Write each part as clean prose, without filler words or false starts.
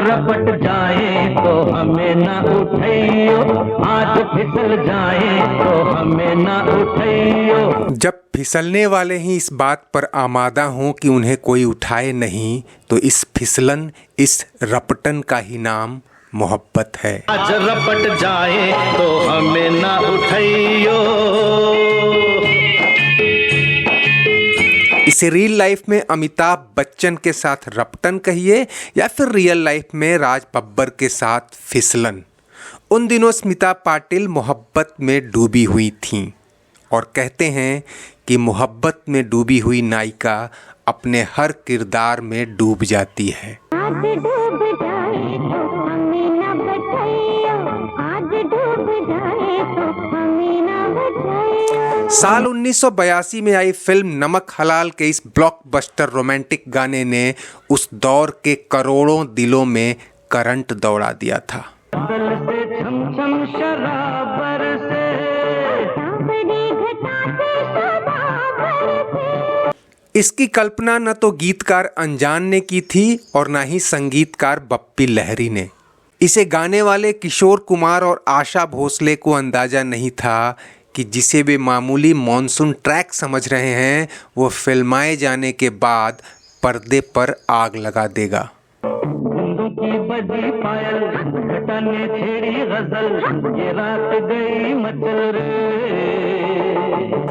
रपट जाए तो हमें ना उठाइयो, आज फिसल जाए तो हमें ना उठाइयो। जब फिसलने वाले ही इस बात पर आमादा हों कि उन्हें कोई उठाए नहीं, तो इस फिसलन, इस रपटन का ही नाम मोहब्बत है। आज रपट जाए तो हमें ना उठाइयो। इसे रियल लाइफ में अमिताभ बच्चन के साथ रपटन कहिए या फिर रियल लाइफ में राज बब्बर के साथ फिसलन। उन दिनों स्मिता पाटिल मोहब्बत में डूबी हुई थीं और कहते हैं कि मोहब्बत में डूबी हुई नायिका अपने हर किरदार में डूब जाती है। साल 1982 में आई फिल्म नमक हलाल के इस ब्लॉकबस्टर रोमांटिक गाने ने उस दौर के करोड़ों दिलों में करंट दौड़ा दिया था। इसकी कल्पना न तो गीतकार अनजान ने की थी और न ही संगीतकार बप्पी लहरी ने। इसे गाने वाले किशोर कुमार और आशा भोसले को अंदाजा नहीं था कि जिसे वे मामूली मॉनसून ट्रैक समझ रहे हैं, वो फिल्माए जाने के बाद पर्दे पर आग लगा देगा।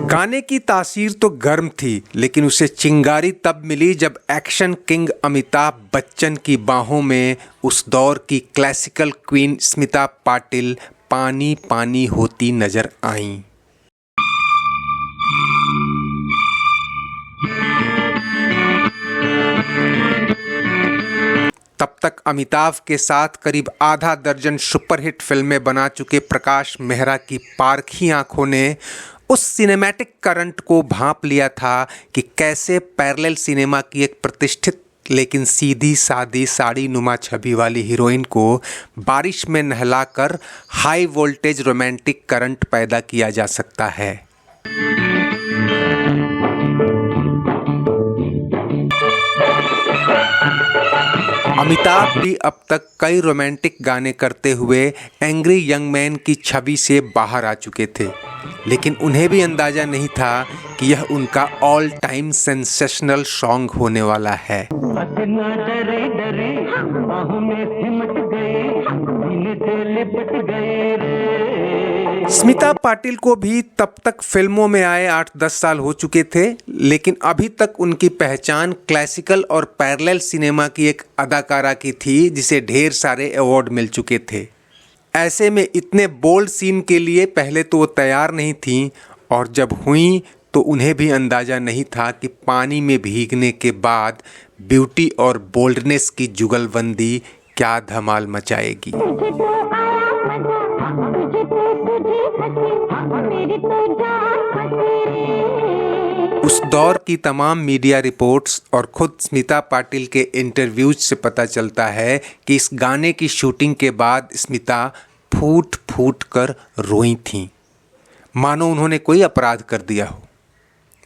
गाने की तासीर तो गर्म थी, लेकिन उसे चिंगारी तब मिली जब एक्शन किंग अमिताभ बच्चन की बाहों में उस दौर की क्लासिकल क्वीन स्मिता पाटिल पानी पानी होती नजर आईं। तब तक अमिताभ के साथ करीब आधा दर्जन सुपरहिट फिल्में बना चुके प्रकाश मेहरा की पारखी आंखों ने उस सिनेमैटिक करंट को भांप लिया था कि कैसे पैरेलल सिनेमा की एक प्रतिष्ठित लेकिन सीधी सादी साड़ी नुमा छवि वाली हीरोइन को बारिश में नहलाकर हाई वोल्टेज रोमांटिक करंट पैदा किया जा सकता है। अमिताभ भी अब तक कई रोमांटिक गाने करते हुए एंग्री यंग मैन की छवि से बाहर आ चुके थे, लेकिन उन्हें भी अंदाजा नहीं था कि यह उनका ऑल टाइम सेंसेशनल सॉन्ग होने वाला है। स्मिता पाटिल को भी तब तक फिल्मों में आए 8-10 साल हो चुके थे, लेकिन अभी तक उनकी पहचान क्लासिकल और पैरेलल सिनेमा की एक अदाकारा की थी जिसे ढेर सारे अवार्ड मिल चुके थे। ऐसे में इतने बोल्ड सीन के लिए पहले तो वो तैयार नहीं थीं और जब हुई तो उन्हें भी अंदाज़ा नहीं था कि पानी में भीगने के बाद ब्यूटी और बोल्डनेस की जुगलबंदी क्या धमाल मचाएगी। उस दौर की तमाम मीडिया रिपोर्ट्स और खुद स्मिता पाटिल के इंटरव्यूज से पता चलता है कि इस गाने की शूटिंग के बाद स्मिता फूट फूट कर रोई थीं, मानो उन्होंने कोई अपराध कर दिया हो।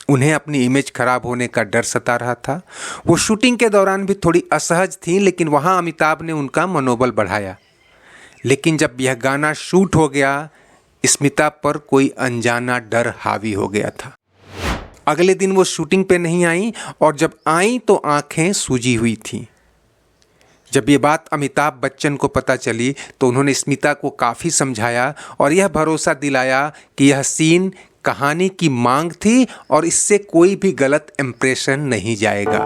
उन्हें अपनी इमेज खराब होने का डर सता रहा था। वो शूटिंग के दौरान भी थोड़ी असहज थीं, लेकिन वहाँ अमिताभ ने उनका मनोबल बढ़ाया। लेकिन जब यह गाना शूट हो गया, स्मिता पर कोई अनजाना डर हावी हो गया था। अगले दिन वो शूटिंग पे नहीं आई और जब आई तो आंखें सूजी हुई थीं। जब ये बात अमिताभ बच्चन को पता चली तो उन्होंने स्मिता को काफ़ी समझाया और यह भरोसा दिलाया कि यह सीन कहानी की मांग थी और इससे कोई भी गलत इंप्रेशन नहीं जाएगा।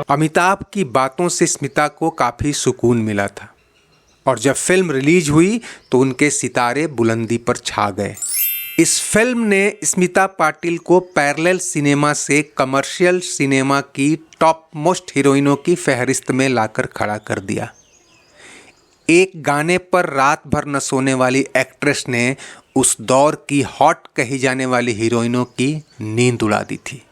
अमिताभ की बातों से स्मिता को काफ़ी सुकून मिला था और जब फिल्म रिलीज हुई तो उनके सितारे बुलंदी पर छा गए। इस फिल्म ने स्मिता पाटिल को पैरेलल सिनेमा से कमर्शियल सिनेमा की टॉप मोस्ट हीरोइनों की फहरिस्त में लाकर खड़ा कर दिया। एक गाने पर रात भर न सोने वाली एक्ट्रेस ने उस दौर की हॉट कही जाने वाली हीरोइनों की नींद उड़ा दी थी।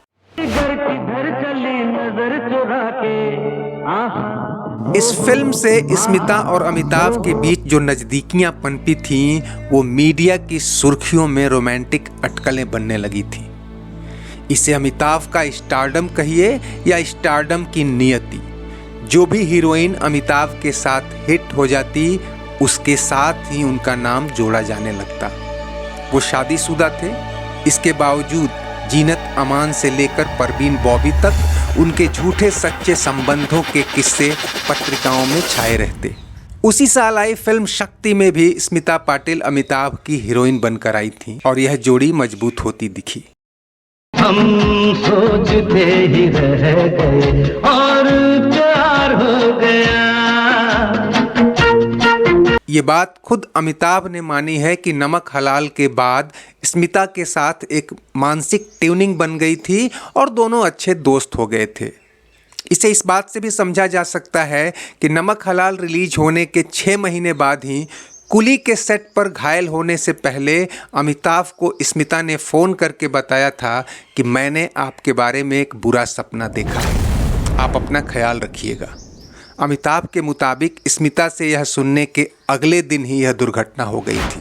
इस फिल्म से स्मिता और अमिताभ के बीच जो नज़दीकियां पनपी थीं, वो मीडिया की सुर्खियों में रोमांटिक अटकलें बनने लगी थीं। इसे अमिताभ का स्टारडम कहिए या स्टारडम की नियति। जो भी हीरोइन अमिताभ के साथ हिट हो जाती उसके साथ ही उनका नाम जोड़ा जाने लगता। वो शादीशुदा थे, इसके बावजूद जीनत अमान से लेकर परवीन बॉबी तक उनके झूठे सच्चे संबंधों के किस्से पत्रिकाओं में छाए रहते। उसी साल आई फिल्म शक्ति में भी स्मिता पाटिल अमिताभ की हीरोइन बनकर आई थी और यह जोड़ी मजबूत होती दिखी। हम सोचते ही रह गए और प्यार हो गया। ये बात खुद अमिताभ ने मानी है कि नमक हलाल के बाद स्मिता के साथ एक मानसिक ट्यूनिंग बन गई थी और दोनों अच्छे दोस्त हो गए थे। इसे इस बात से भी समझा जा सकता है कि नमक हलाल रिलीज होने के 6 महीने बाद ही कुली के सेट पर घायल होने से पहले अमिताभ को स्मिता ने फ़ोन करके बताया था कि मैंने आपके बारे में एक बुरा सपना देखा है, आप अपना ख्याल रखिएगा। अमिताभ के मुताबिक स्मिता से यह सुनने के अगले दिन ही यह दुर्घटना हो गई थी।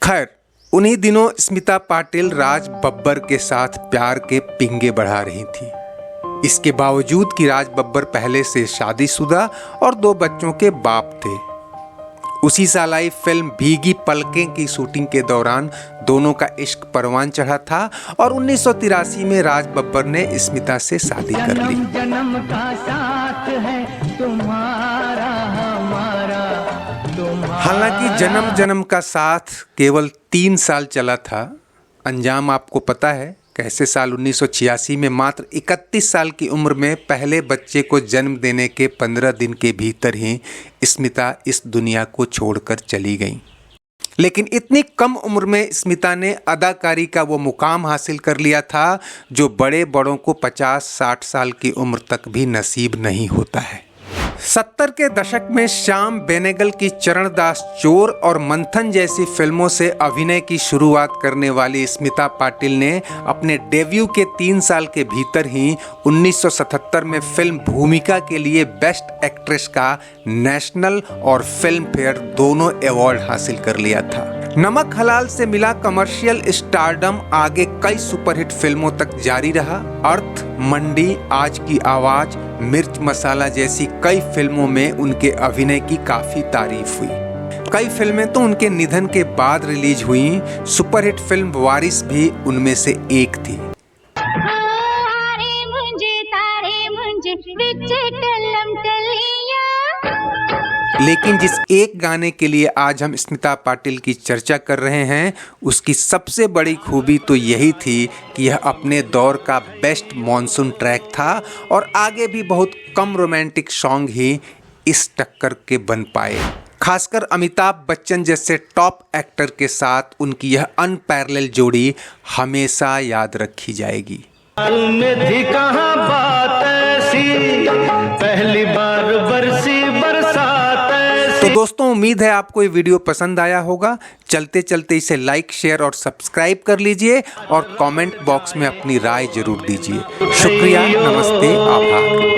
खैर, उन्हीं दिनों स्मिता पाटिल राज बब्बर के साथ प्यार के पिंगे बढ़ा रही थी। इसके बावजूद कि राज बब्बर पहले से शादीशुदा और 2 बच्चों के बाप थे। उसी साल आई फिल्म भीगी पलकें की शूटिंग के दौरान दोनों का इश्क परवान चढ़ा था और 1983 में राज बब्बर ने स्मिता से शादी कर ली। जन्म का साथ है तुम्हारा हमारा, हालांकि जन्म जन्म का साथ केवल 3 साल चला था। अंजाम आपको पता है कैसे। साल 1986 में मात्र 31 साल की उम्र में पहले बच्चे को जन्म देने के 15 दिन के भीतर ही स्मिता इस दुनिया को छोड़कर चली गई। लेकिन इतनी कम उम्र में स्मिता ने अदाकारी का वो मुकाम हासिल कर लिया था जो बड़े बड़ों को 50-60 साल की उम्र तक भी नसीब नहीं होता है। 70 के दशक में श्याम बेनेगल की चरणदास चोर और मंथन जैसी फिल्मों से अभिनय की शुरुआत करने वाली स्मिता पाटिल ने अपने डेब्यू के 3 साल के भीतर ही 1977 में फिल्म भूमिका के लिए बेस्ट एक्ट्रेस का नेशनल और फिल्म फेयर दोनों अवार्ड हासिल कर लिया था। नमक हलाल से मिला कमर्शियल स्टारडम आगे कई सुपरहिट फिल्मों तक जारी रहा। अर्थ, मंडी, आज की आवाज, मिर्च मसाला जैसी कई फिल्मों में उनके अभिनय की काफी तारीफ हुई। कई फिल्में तो उनके निधन के बाद रिलीज हुई। सुपरहिट फिल्म वारिस भी उनमें से एक थी। लेकिन जिस एक गाने के लिए आज हम स्मिता पाटिल की चर्चा कर रहे हैं उसकी सबसे बड़ी खूबी तो यही थी कि यह अपने दौर का बेस्ट मॉनसून ट्रैक था और आगे भी बहुत कम रोमांटिक सॉन्ग ही इस टक्कर के बन पाए। खासकर अमिताभ बच्चन जैसे टॉप एक्टर के साथ उनकी यह अनपैरेलल जोड़ी हमेशा याद रखी जाएगी। में थी कहाँ बात ऐसी, पहली बार बरसी बरसात ऐसी। तो दोस्तों, उम्मीद है आपको ये वीडियो पसंद आया होगा। चलते चलते इसे लाइक, शेयर और सब्सक्राइब कर लीजिए और कमेंट बॉक्स में अपनी राय जरूर दीजिए। शुक्रिया, नमस्ते, आभार।